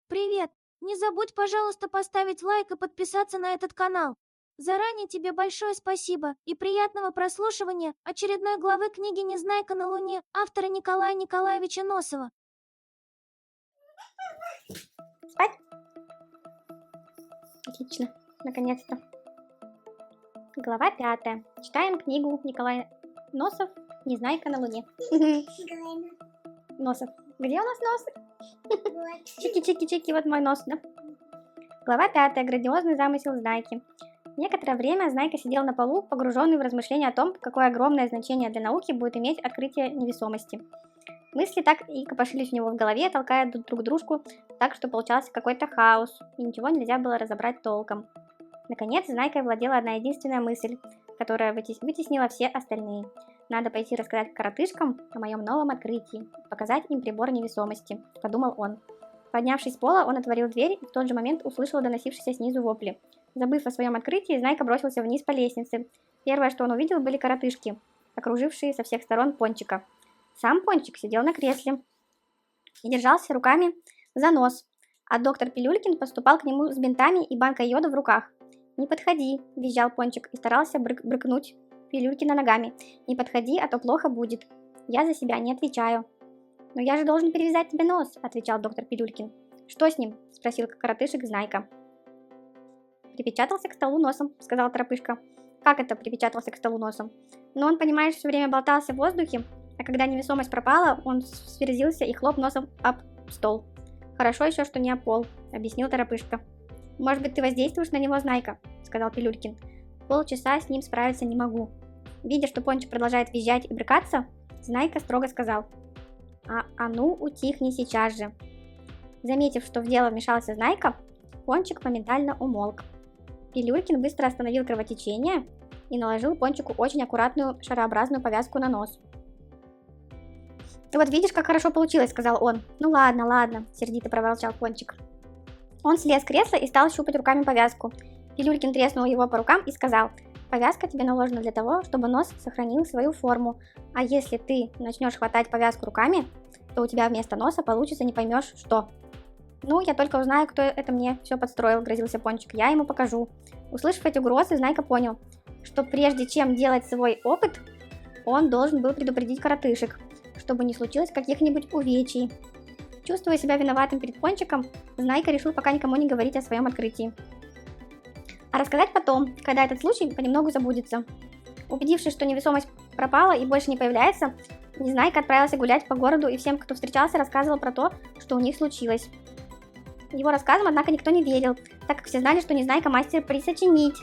Привет! Не забудь, пожалуйста, поставить лайк и подписаться на этот канал. Заранее тебе большое спасибо и приятного прослушивания очередной главы книги «Незнайка на Луне» автора Николая Николаевича Носова. Спать? Отлично, наконец-то. Глава 5. Читаем книгу Николая Носов «Незнайка на Луне». Носов. Где у нас нос? Чики-чики-чики, вот мой нос, да? Глава 5. Грандиозный замысел Знайки. Некоторое время Знайка сидел на полу, погруженный в размышления о том, какое огромное значение для науки будет иметь открытие невесомости. Мысли так и копошились у него в голове, толкая друг дружку, так что получался какой-то хаос, и ничего нельзя было разобрать толком. Наконец, Знайкой владела одна единственная мысль, которая вытеснила все остальные. Надо пойти рассказать коротышкам о моем новом открытии, показать им прибор невесомости, подумал он. Поднявшись с пола, он отворил дверь и в тот же момент услышал доносившиеся снизу вопли. Забыв о своем открытии, Знайка бросился вниз по лестнице. Первое, что он увидел, были коротышки, окружившие со всех сторон Пончика. Сам Пончик сидел на кресле и держался руками за нос, а доктор Пилюлькин поступал к нему с бинтами и банкой йода в руках. «Не подходи», – визжал Пончик и старался брыкнуть Пилюлькина ногами. «Не подходи, а то плохо будет. Я за себя не отвечаю». «Но я же должен перевязать тебе нос», – отвечал доктор Пилюлькин. «Что с ним?» – спросил коротышек Знайка. «Припечатался к столу носом», – сказал Торопышка. «Как это припечатался к столу носом?» «Но он, понимаешь, все время болтался в воздухе, а когда невесомость пропала, он сверзился и хлоп носом об стол. Хорошо еще, что не об пол», – объяснил Торопышка. «Может быть, ты воздействуешь на него, Знайка?» – сказал Пилюлькин. «Полчаса с ним справиться не могу». Видя, что Пончик продолжает визжать и брыкаться, Знайка строго сказал: «А ну, утихни сейчас же». Заметив, что в дело вмешался Знайка, Пончик моментально умолк. Пилюлькин быстро остановил кровотечение и наложил Пончику очень аккуратную шарообразную повязку на нос. «Вот видишь, как хорошо получилось», — сказал он. «Ну ладно, ладно», — сердито проворчал Пончик. Он слез с кресла и стал щупать руками повязку. Пилюлькин треснул его по рукам и сказал: «Повязка тебе наложена для того, чтобы нос сохранил свою форму, а если ты начнешь хватать повязку руками, то у тебя вместо носа получится не поймешь что». «Ну, я только узнаю, кто это мне все подстроил», — грозился Пончик. «Я ему покажу». Услышав эти угрозы, Знайка понял, что прежде чем делать свой опыт, он должен был предупредить коротышек, чтобы не случилось каких-нибудь увечий. Чувствуя себя виноватым перед Пончиком, Знайка решил пока никому не говорить о своем открытии, а рассказать потом, когда этот случай понемногу забудется. Убедившись, что невесомость пропала и больше не появляется, Незнайка отправился гулять по городу и всем, кто встречался, рассказывал про то, что у них случилось. Его рассказам, однако, никто не верил, так как все знали, что Незнайка мастер присочинить.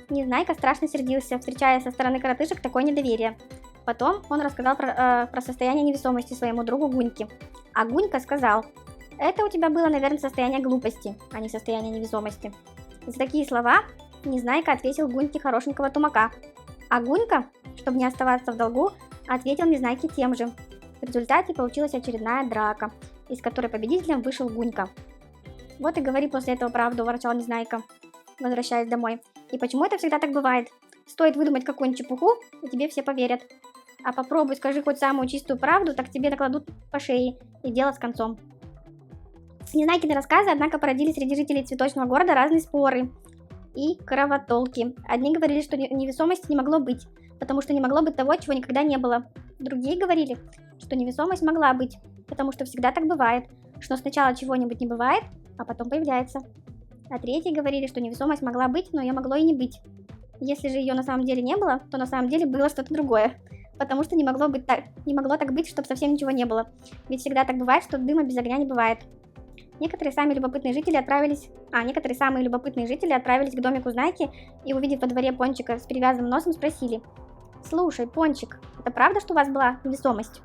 Незнайка страшно сердился, встречая со стороны коротышек такое недоверие. Потом он рассказал про состояние невесомости своему другу Гуньке. А Гунька сказал: «Это у тебя было, наверное, состояние глупости, а не состояние невесомости». За такие слова Незнайка ответил Гуньке хорошенького тумака. А Гунька, чтобы не оставаться в долгу, ответил Незнайке тем же. В результате получилась очередная драка, из которой победителем вышел Гунька. «Вот и говори после этого правду», – ворчал Незнайка, возвращаясь домой. «И почему это всегда так бывает? Стоит выдумать какую-нибудь чепуху, и тебе все поверят. А попробуй скажи хоть самую чистую правду, так тебе накладут по шее, и дело с концом». Незнайкины рассказы, однако, породили среди жителей цветочного города разные споры и кровотолки. Одни говорили, что невесомости не могло быть, потому что не могло быть того, чего никогда не было. Другие говорили, что невесомость могла быть, потому что всегда так бывает, что сначала чего-нибудь не бывает, а потом появляется. А третьи говорили, что невесомость могла быть, но ее могло и не быть. Если же ее на самом деле не было, то на самом деле было что-то другое, потому что не могло так быть, чтобы совсем ничего не было. Ведь всегда так бывает, что дыма без огня не бывает. Некоторые самые любопытные жители отправились к домику Знайки и, увидев во дворе Пончика с перевязанным носом, спросили: «Слушай, Пончик, это правда, что у вас была невесомость?»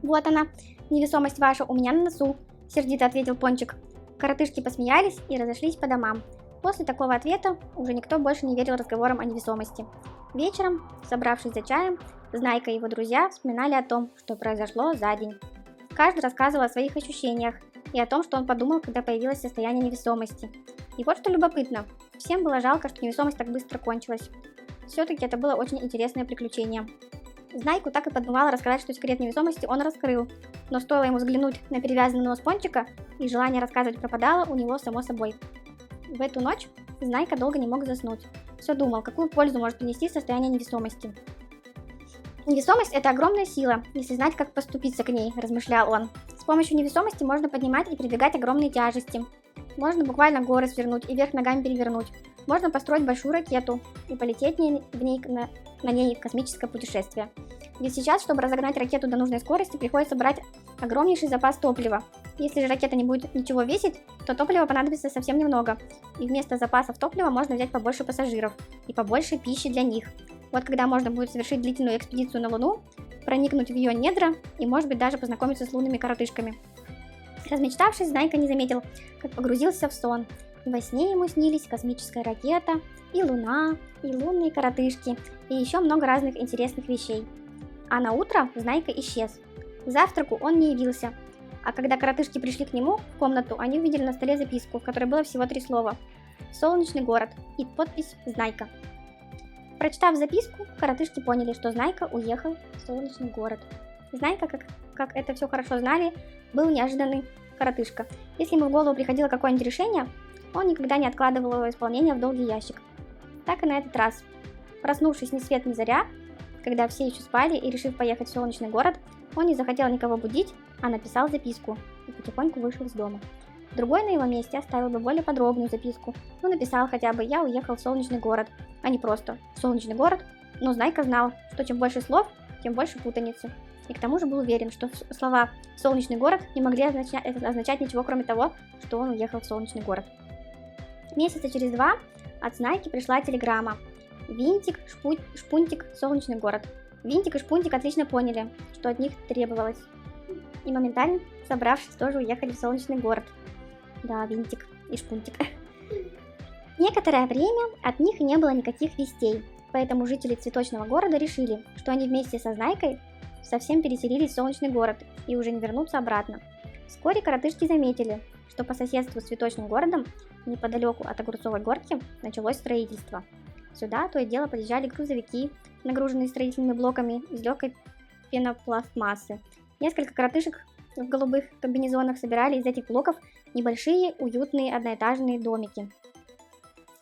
«Вот она, невесомость ваша у меня на носу», — сердито ответил Пончик. Коротышки посмеялись и разошлись по домам. После такого ответа уже никто больше не верил разговорам о невесомости. Вечером, собравшись за чаем, Знайка и его друзья вспоминали о том, что произошло за день. Каждый рассказывал о своих ощущениях и о том, что он подумал, когда появилось состояние невесомости. И вот что любопытно, всем было жалко, что невесомость так быстро кончилась. Все-таки это было очень интересное приключение. Знайку так и подмывало рассказать, что секрет невесомости он раскрыл, но стоило ему взглянуть на перевязанный нос пончика, и желание рассказывать пропадало у него само собой. В эту ночь Знайка долго не мог заснуть. Все думал, какую пользу может принести состояние невесомости. «Невесомость – это огромная сила, если знать, как поступиться к ней», – размышлял он. «С помощью невесомости можно поднимать и передвигать огромные тяжести. Можно буквально горы свернуть и вверх ногами перевернуть. Можно построить большую ракету и полететь на ней в космическое путешествие. Ведь сейчас, чтобы разогнать ракету до нужной скорости, приходится брать огромнейший запас топлива. Если же ракета не будет ничего весить, то топлива понадобится совсем немного, и вместо запасов топлива можно взять побольше пассажиров и побольше пищи для них. Вот когда можно будет совершить длительную экспедицию на Луну, проникнуть в ее недра и, может быть, даже познакомиться с лунными коротышками». Размечтавшись, Знайка не заметил, как погрузился в сон. И во сне ему снились космическая ракета, и Луна, и лунные коротышки, и еще много разных интересных вещей. А на утро Знайка исчез. К завтраку он не явился. А когда коротышки пришли к нему в комнату, они увидели на столе записку, в которой было всего 3 слова: «Солнечный город» и подпись «Знайка». Прочитав записку, коротышки поняли, что Знайка уехал в солнечный город. Знайка, как это все хорошо знали, был неожиданный коротышка. Если ему в голову приходило какое-нибудь решение, он никогда не откладывал его исполнение в долгий ящик. Так и на этот раз. Проснувшись ни свет ни заря, когда все еще спали, и решив поехать в солнечный город, он не захотел никого будить, а написал записку и потихоньку вышел из дома. Другой на его месте оставил бы более подробную записку, написал хотя бы «Я уехал в солнечный город», а не просто «Солнечный город». Но Знайка знал, что чем больше слов, тем больше путаницы. И к тому же был уверен, что слова «солнечный город» не могли означать ничего, кроме того, что он уехал в солнечный город. Месяца через 2 от Знайки пришла телеграмма: «Винтик, Шпунтик, солнечный город». Винтик и Шпунтик отлично поняли, что от них требовалось, и моментально, собравшись, тоже уехали в солнечный город. Да, Винтик и Шпунтик. Некоторое время от них не было никаких вестей, поэтому жители цветочного города решили, что они вместе со Знайкой совсем переселились в солнечный город и уже не вернутся обратно. Вскоре коротышки заметили, что по соседству с цветочным городом, неподалеку от Огурцовой горки, началось строительство. Сюда то и дело подъезжали грузовики, нагруженные строительными блоками из легкой пенопластмассы. Несколько коротышек в голубых комбинезонах собирали из этих блоков небольшие, уютные одноэтажные домики.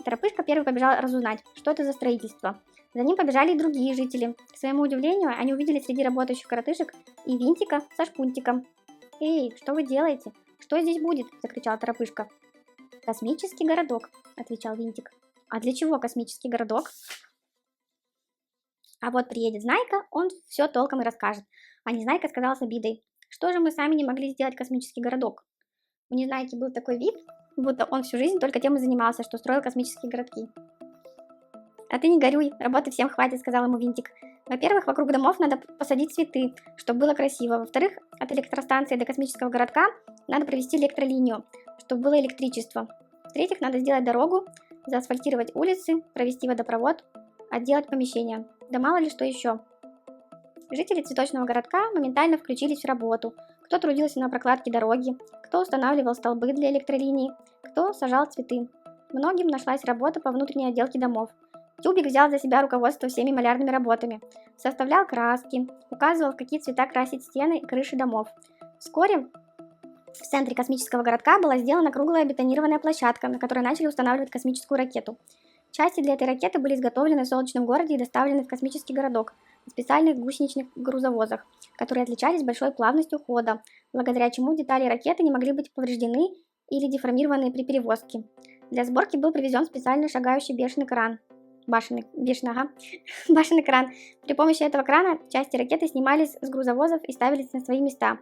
Торопышка первый побежал разузнать, что это за строительство. За ним побежали и другие жители. К своему удивлению, они увидели среди работающих коротышек и Винтика со Шпунтиком. «Эй, что вы делаете? Что здесь будет?» – закричал Торопышка. «Космический городок», – отвечал Винтик. «А для чего космический городок?» «А вот приедет Знайка, он все толком и расскажет». А Незнайка сказала с обидой: «Что же мы сами не могли сделать космический городок?» У Незнайки был такой вид, будто он всю жизнь только тем и занимался, что строил космические городки. «А ты не горюй, работы всем хватит», — сказал ему Винтик. «Во-первых, вокруг домов надо посадить цветы, чтобы было красиво. Во-вторых, от электростанции до космического городка надо провести электролинию, чтобы было электричество. В-третьих, надо сделать дорогу, заасфальтировать улицы, провести водопровод, отделать помещения. Да мало ли что еще». Жители цветочного городка моментально включились в работу. Кто трудился на прокладке дороги, кто устанавливал столбы для электролиний, кто сажал цветы. Многим нашлась работа по внутренней отделке домов. Тюбик взял за себя руководство всеми малярными работами, составлял краски, указывал, в какие цвета красить стены и крыши домов. Вскоре в центре космического городка была сделана круглая бетонированная площадка, на которой начали устанавливать космическую ракету. Части для этой ракеты были изготовлены в солнечном городе и доставлены в космический городок на специальных гусеничных грузовозах, которые отличались большой плавностью хода, благодаря чему детали ракеты не могли быть повреждены или деформированы при перевозке. Для сборки был привезен специальный шагающий бешеный кран. Башенный кран. При помощи этого крана части ракеты снимались с грузовозов и ставились на свои места.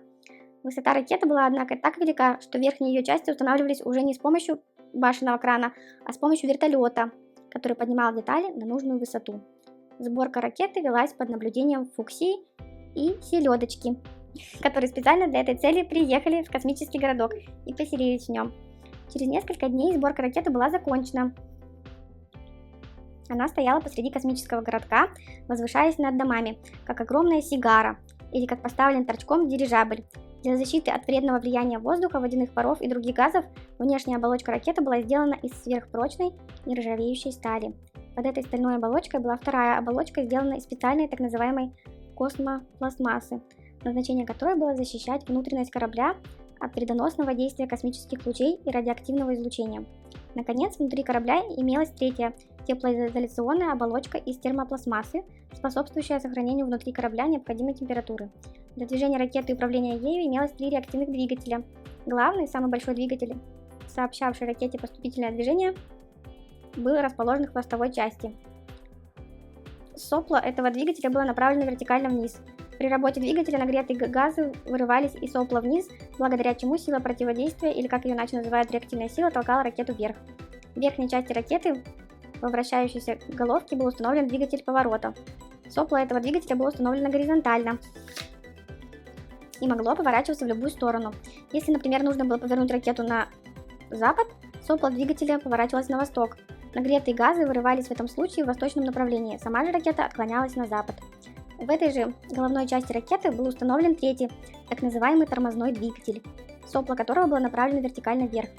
Высота ракеты была, однако, так велика, что верхние ее части устанавливались уже не с помощью башенного крана, а с помощью вертолета, который поднимал детали на нужную высоту. Сборка ракеты велась под наблюдением Фуксии и Селедочки, которые специально для этой цели приехали в космический городок и поселились в нем. Через несколько дней сборка ракеты была закончена. Она стояла посреди космического городка, возвышаясь над домами, как огромная сигара, или как поставлен торчком дирижабль. Для защиты от вредного влияния воздуха, водяных паров и других газов внешняя оболочка ракеты была сделана из сверхпрочной нержавеющей стали. Под этой стальной оболочкой была вторая оболочка, сделанная из специальной так называемой космопластмассы, назначение которой было защищать внутренность корабля от вредоносного действия космических лучей и радиоактивного излучения. Наконец, внутри корабля имелась третья теплоизоляционная оболочка из термопластмассы, способствующая сохранению внутри корабля необходимой температуры. Для движения ракеты и управления ею имелось 3 реактивных двигателя. Главный, самый большой двигатель, сообщавший ракете поступительное движение, был расположен в хвостовой части. Сопло этого двигателя было направлено вертикально вниз. При работе двигателя нагретые газы вырывались из сопла вниз, благодаря чему сила противодействия, или как ее иначе называют реактивная сила, толкала ракету вверх. В верхней части ракеты, во вращающейся головке, был установлен двигатель поворота. Сопло этого двигателя было установлено горизонтально и могло поворачиваться в любую сторону. Если, например, нужно было повернуть ракету на запад, сопло двигателя поворачивалось на восток. Нагретые газы вырывались в этом случае в восточном направлении, сама же ракета отклонялась на запад. В этой же головной части ракеты был установлен третий, так называемый тормозной двигатель, сопло которого было направлено вертикально вверх.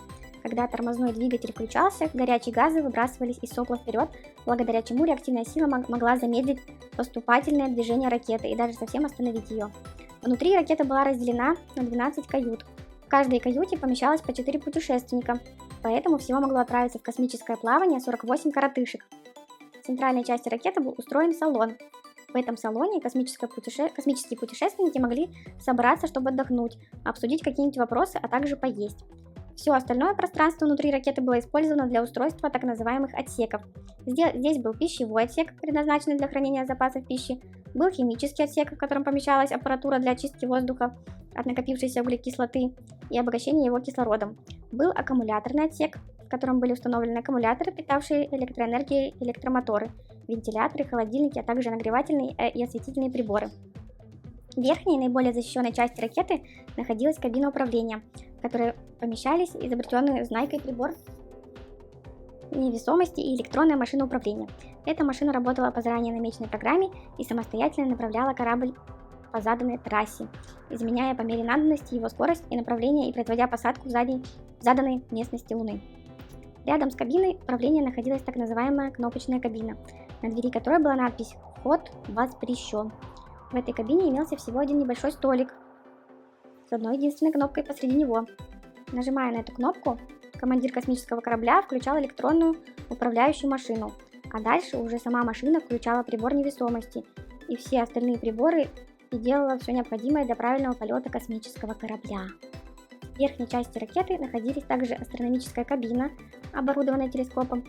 Когда тормозной двигатель включался, горячие газы выбрасывались из сопла вперед, благодаря чему реактивная сила могла замедлить поступательное движение ракеты и даже совсем остановить ее. Внутри ракета была разделена на 12 кают. В каждой каюте помещалось по 4 путешественника, поэтому всего могло отправиться в космическое плавание 48 коротышек. В центральной части ракеты был устроен салон. В этом салоне космические путешественники могли собраться, чтобы отдохнуть, обсудить какие-нибудь вопросы, а также поесть. Все остальное пространство внутри ракеты было использовано для устройства так называемых отсеков. Здесь был пищевой отсек, предназначенный для хранения запасов пищи, был химический отсек, в котором помещалась аппаратура для очистки воздуха от накопившейся углекислоты и обогащения его кислородом. Был аккумуляторный отсек, в котором были установлены аккумуляторы, питавшие электроэнергией электромоторы, вентиляторы, холодильники, а также нагревательные и осветительные приборы. В верхней, наиболее защищенной части ракеты находилась кабина управления, в которой помещались изобретенный Знайкой прибор невесомости и электронная машина управления. Эта машина работала по заранее намеченной программе и самостоятельно направляла корабль по заданной трассе, изменяя по мере надобности его скорость и направление и производя посадку в заданной местности Луны. Рядом с кабиной управления находилась так называемая кнопочная кабина, на двери которой была надпись «Вход воспрещен». В этой кабине имелся всего один небольшой столик с одной единственной кнопкой посреди него. Нажимая на эту кнопку, командир космического корабля включал электронную управляющую машину, а дальше уже сама машина включала прибор невесомости и все остальные приборы и делала все необходимое для правильного полета космического корабля. В верхней части ракеты находились также астрономическая кабина, оборудованная телескопом,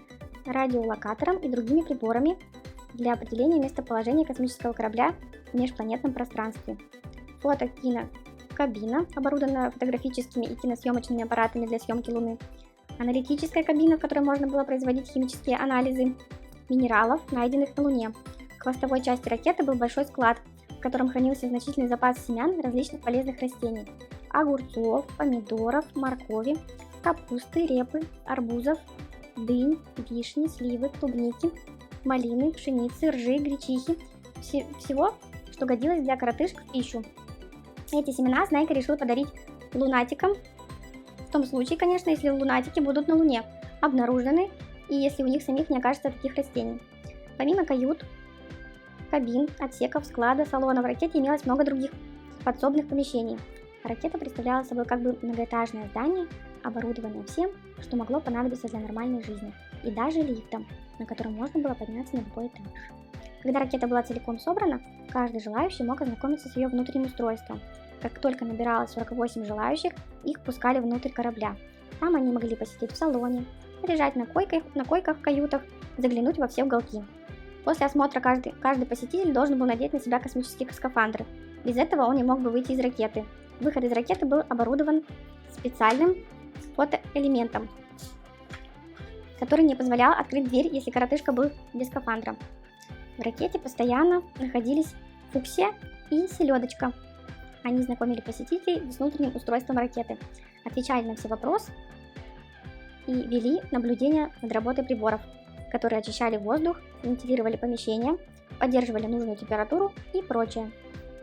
радиолокатором и другими приборами для определения местоположения космического корабля в межпланетном пространстве. Фотокинокабина, оборудованная фотографическими и киносъемочными аппаратами для съемки Луны. Аналитическая кабина, в которой можно было производить химические анализы минералов, найденных на Луне. В хвостовой части ракеты был большой склад, в котором хранился значительный запас семян различных полезных растений: огурцов, помидоров, моркови, капусты, репы, арбузов, дынь, вишни, сливы, клубники, малины, пшеницы, ржи, гречихи, всего, что годилось для коротышек в пищу. Эти семена Знайка решил подарить лунатикам, в том случае, конечно, если лунатики будут на Луне обнаружены и если у них самих не окажется таких растений. Помимо кают, кабин, отсеков, склада, салона в ракете имелось много других подсобных помещений. Ракета представляла собой как бы многоэтажное здание, оборудованное всем, что могло понадобиться для нормальной жизни, и даже лифтом, на котором можно было подняться на любой этаж. Когда ракета была целиком собрана, каждый желающий мог ознакомиться с ее внутренним устройством. Как только набиралось 48 желающих, их пускали внутрь корабля. Там они могли посидеть в салоне, лежать на койках в каютах, заглянуть во все уголки. После осмотра каждый посетитель должен был надеть на себя космические скафандры. Без этого он не мог бы выйти из ракеты. Выход из ракеты был оборудован специальным фотоэлементом, который не позволял открыть дверь, если коротышка был без скафандра. В ракете постоянно находились Фуксия и Селедочка. Они знакомили посетителей с внутренним устройством ракеты, отвечали на все вопросы и вели наблюдение над работой приборов, которые очищали воздух, вентилировали помещения, поддерживали нужную температуру и прочее.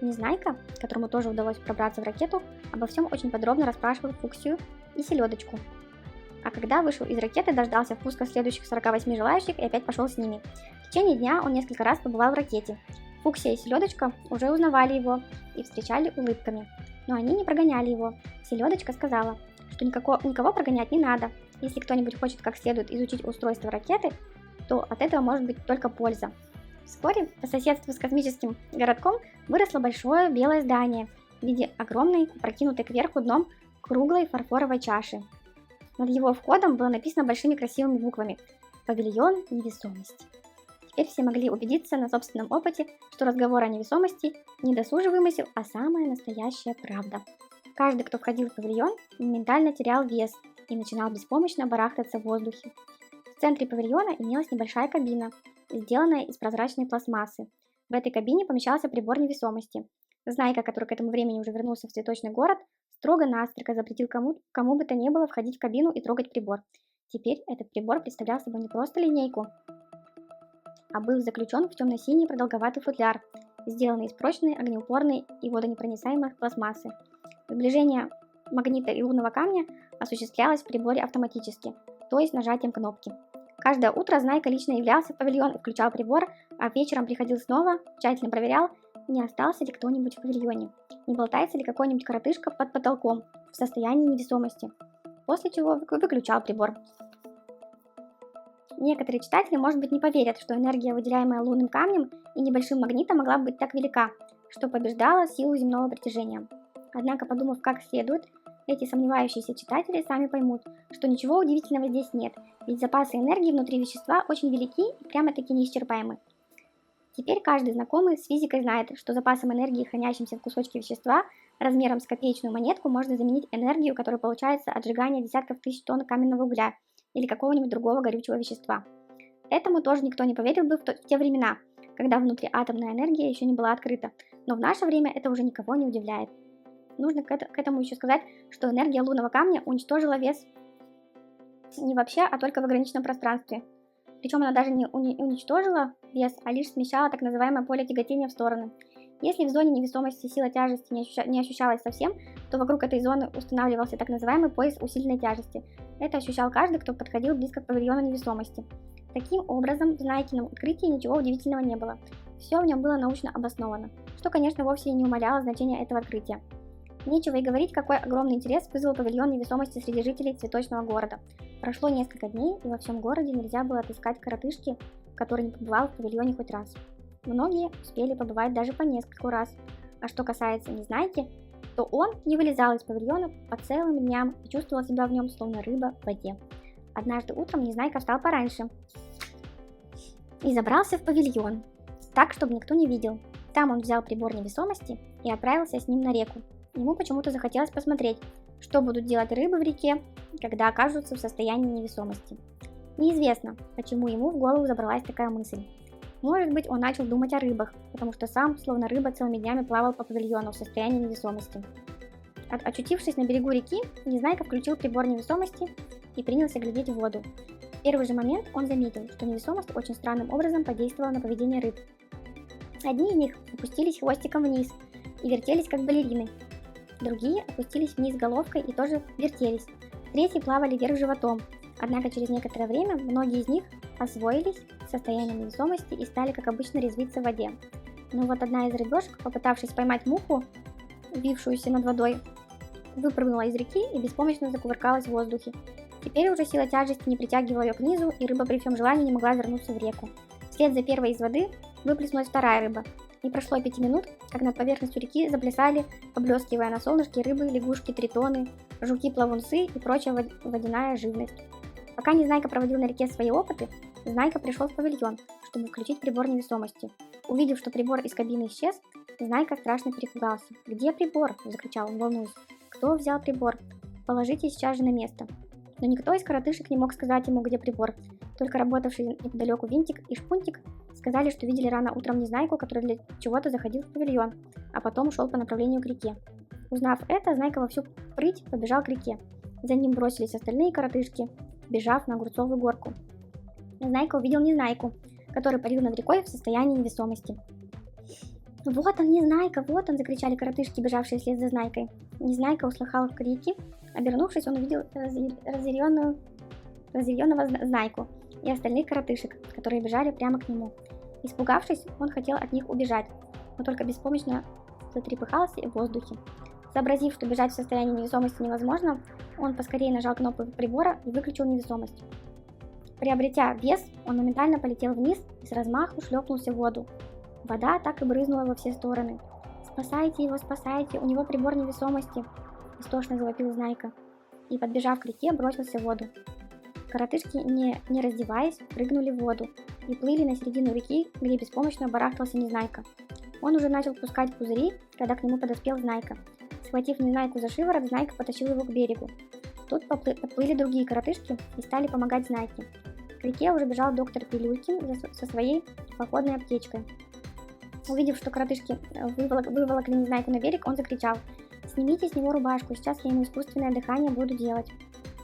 Незнайка, которому тоже удалось пробраться в ракету, обо всем очень подробно расспрашивал Фуксию и Селедочку. А когда вышел из ракеты, дождался впуска следующих 48 желающих и опять пошел с ними. В течение дня он несколько раз побывал в ракете. Фуксия и Селедочка уже узнавали его и встречали улыбками, но они не прогоняли его. Селедочка сказала, что никого прогонять не надо. Если кто-нибудь хочет как следует изучить устройство ракеты, то от этого может быть только польза. Вскоре по соседству с космическим городком выросло большое белое здание в виде огромной, опрокинутой кверху дном круглой фарфоровой чаши. Над его входом было написано большими красивыми буквами «Павильон невесомости». Теперь все могли убедиться на собственном опыте, что разговор о невесомости не досужий вымысел, а самая настоящая правда. Каждый, кто входил в павильон, моментально терял вес и начинал беспомощно барахтаться в воздухе. В центре павильона имелась небольшая кабина, сделанная из прозрачной пластмассы. В этой кабине помещался прибор невесомости. Знайка, который к этому времени уже вернулся в цветочный город, строго-настрого запретил кому бы то ни было входить в кабину и трогать прибор. Теперь этот прибор представлял собой не просто линейку, а был заключен в темно-синий продолговатый футляр, сделанный из прочной, огнеупорной и водонепроницаемой пластмассы. Сближение магнита и лунного камня осуществлялось в приборе автоматически, то есть нажатием кнопки. Каждое утро Знайка лично являлся в павильон и включал прибор, а вечером приходил снова, тщательно проверял, не остался ли кто-нибудь в павильоне, не болтается ли какой-нибудь коротышка под потолком в состоянии невесомости, после чего выключал прибор. Некоторые читатели, может быть, не поверят, что энергия, выделяемая лунным камнем и небольшим магнитом, могла быть так велика, что побеждала силу земного притяжения. Однако, подумав как следует, эти сомневающиеся читатели сами поймут, что ничего удивительного здесь нет, ведь запасы энергии внутри вещества очень велики и прямо-таки неисчерпаемы. Теперь каждый знакомый с физикой знает, что запасом энергии, хранящимся в кусочке вещества, размером с копеечную монетку, можно заменить энергию, которая получается от сжигания десятков тысяч тонн каменного угля или какого-нибудь другого горючего вещества. Этому тоже никто не поверил бы в те времена, когда внутриатомная энергия еще не была открыта, но в наше время это уже никого не удивляет. Нужно к этому еще сказать, что энергия лунного камня уничтожила вес не вообще, а только в ограниченном пространстве. Причем она даже не уничтожила вес, а лишь смещала так называемое поле тяготения в стороны. Если в зоне невесомости сила тяжести не ощущалась совсем, то вокруг этой зоны устанавливался так называемый пояс усиленной тяжести. Это ощущал каждый, кто подходил близко к павильону невесомости. Таким образом, в Знайкином открытии ничего удивительного не было. Все в нем было научно обосновано, что, конечно, вовсе не умаляло значения этого открытия. Нечего и говорить, какой огромный интерес вызвал павильон невесомости среди жителей цветочного города. Прошло несколько дней, и во всем городе нельзя было отыскать коротышки, который не побывал в павильоне хоть раз. Многие успели побывать даже по нескольку раз. А что касается Незнайки, то он не вылезал из павильона по целым дням и чувствовал себя в нем словно рыба в воде. Однажды утром Незнайка встал пораньше и забрался в павильон, так, чтобы никто не видел. Там он взял прибор невесомости и отправился с ним на реку. Ему почему-то захотелось посмотреть, что будут делать рыбы в реке, когда окажутся в состоянии невесомости. Неизвестно, почему ему в голову забралась такая мысль. Может быть, он начал думать о рыбах, потому что сам, словно рыба, целыми днями плавал по павильону в состоянии невесомости. Очутившись на берегу реки, Незнайка включил прибор невесомости и принялся глядеть в воду. В первый же момент он заметил, что невесомость очень странным образом подействовала на поведение рыб. Одни из них опустились хвостиком вниз и вертелись как балерины. Другие опустились вниз головкой и тоже вертелись. Третьи плавали вверх животом. Однако через некоторое время многие из них освоились в состоянии невесомости и стали, как обычно, резвиться в воде. Но вот одна из рыбешек, попытавшись поймать муху, вившуюся над водой, выпрыгнула из реки и беспомощно закувыркалась в воздухе. Теперь уже сила тяжести не притягивала ее к низу, и рыба при всем желании не могла вернуться в реку. Вслед за первой из воды выплеснулась вторая рыба. Не прошло и 5 минут, как над поверхностью реки заплясали, поблескивая на солнышке, рыбы, лягушки, тритоны, жуки-плавунцы и прочая водяная живность. Пока Незнайка проводил на реке свои опыты, Знайка пришел в павильон, чтобы включить прибор невесомости. Увидев, что прибор из кабины исчез, Знайка страшно перепугался. «Где прибор?» – закричал он, волнуясь. «Кто взял прибор? Положите сейчас же на место». Но никто из коротышек не мог сказать ему, где прибор. Только работавший неподалеку Винтик и Шпунтик сказали, что видели рано утром Незнайку, который для чего-то заходил в павильон, а потом шел по направлению к реке. Узнав это, Знайка во всю прыть побежал к реке. За ним бросились остальные коротышки, бежав на Огурцовую горку. Знайка увидел Незнайку, который парил над рекой в состоянии невесомости. «Вот он, Незнайка, вот он!» – закричали коротышки, бежавшие вслед за Знайкой. Незнайка услыхал крики. Обернувшись, он увидел разъяренного Знайку и остальных коротышек, которые бежали прямо к нему. Испугавшись, он хотел от них убежать, но только беспомощно затрепыхался в воздухе. Сообразив, что бежать в состоянии невесомости невозможно, он поскорее нажал кнопку прибора и выключил невесомость. Приобретя вес, он моментально полетел вниз и с размаху шлепнулся в воду. Вода так и брызнула во все стороны. «Спасайте его, спасайте, у него прибор невесомости!» – истошно завопил Знайка. И, подбежав к реке, бросился в воду. Коротышки, не раздеваясь, прыгнули в воду и плыли на середину реки, где беспомощно барахтался Незнайка. Он уже начал пускать пузыри, когда к нему подоспел Знайка. Схватив Незнайку за шиворот, Знайка потащил его к берегу. Тут подплыли другие коротышки и стали помогать Знайке. К реке уже бежал доктор Пилюлькин со своей походной аптечкой. Увидев, что коротышки выволокли Незнайку на берег, он закричал: «Снимите с него рубашку, сейчас я ему искусственное дыхание буду делать».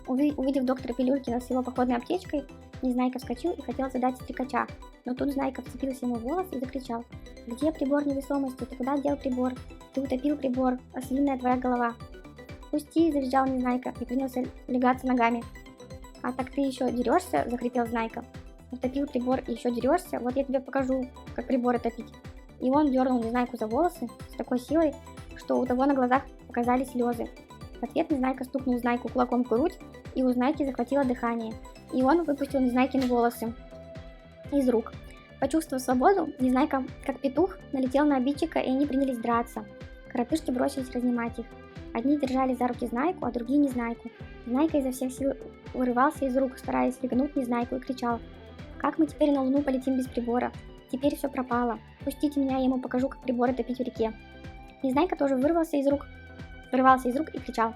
Увидев доктора Пилюлькина с его походной аптечкой, Незнайка вскочил и хотел задать стрекача, но тут Знайка вцепился ему в волос и закричал: «Где прибор невесомости? Ты куда дел прибор? Ты утопил прибор, ослиная твоя голова!» «Пусти!» – завизжал Незнайка и принялся легаться ногами. «А так ты еще дерешься?» – захрипел Знайка. «Утопил прибор и еще дерешься? Вот я тебе покажу, как приборы топить!» И он дернул Незнайку за волосы с такой силой, что у того на глазах показались слезы. В ответ Незнайка стукнул Знайку кулаком в грудь, и у Знайки захватило дыхание, и он выпустил Незнайкины волосы из рук. Почувствовав свободу, Незнайка, как петух, налетел на обидчика, и они принялись драться. Коротышки бросились разнимать их. Одни держали за руки Знайку, а другие Незнайку. Знайка изо всех сил вырывался из рук, стараясь легнуть Незнайку, и кричал: «Как мы теперь на Луну полетим без прибора? Теперь все пропало. Пустите меня, я ему покажу, как приборы топить в реке». Незнайка тоже вырвался из рук и кричал: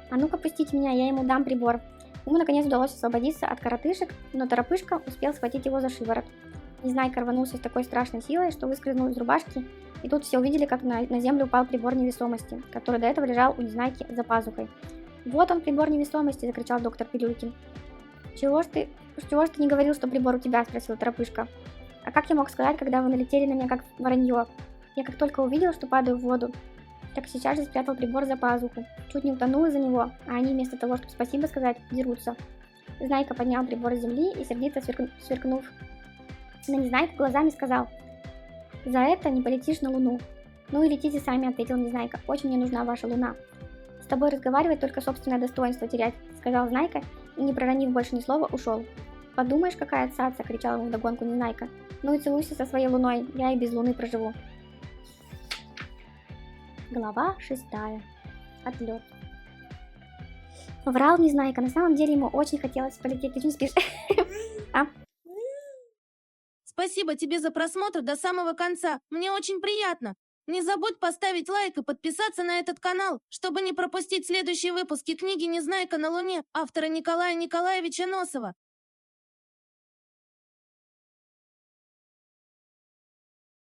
«А ну-ка пустите меня, я ему дам прибор». Ему наконец удалось освободиться от коротышек, но Торопышка успел схватить его за шиворот. Незнайка рванулся с такой страшной силой, что выскользнул из рубашки, и тут все увидели, как на землю упал прибор невесомости, который до этого лежал у Незнайки за пазухой. «Вот он, прибор невесомости!» – закричал доктор Пилюлькин. Чего ж ты не говорил, что прибор у тебя?» – спросил Торопышка. «А как я мог сказать, когда вы налетели на меня как воронье? Я как только увидел, что падаю в воду, так сейчас же спрятал прибор за пазуху. Чуть не утонул из-за него, а они вместо того, чтобы спасибо сказать, дерутся». Знайка поднял прибор с земли и, сердито сверкнув на Незнайку глазами, сказал: «За это не полетишь на Луну». «Ну и летите сами», — ответил Незнайка. «Очень мне нужна ваша Луна». «С тобой разговаривать, только собственное достоинство терять», — сказал Знайка и, не проронив больше ни слова, ушел. «Подумаешь, какая цаца!» — кричал ему вдогонку Незнайка. «Ну и целуйся со своей Луной, я и без Луны проживу». Глава 6. Отлет. Врал Незнайка, на самом деле ему очень хотелось полететь. Ты что не спишь? А? Спасибо тебе за просмотр до самого конца. Мне очень приятно. Не забудь поставить лайк и подписаться на этот канал, чтобы не пропустить следующие выпуски книги «Незнайка на Луне» автора Николая Николаевича Носова.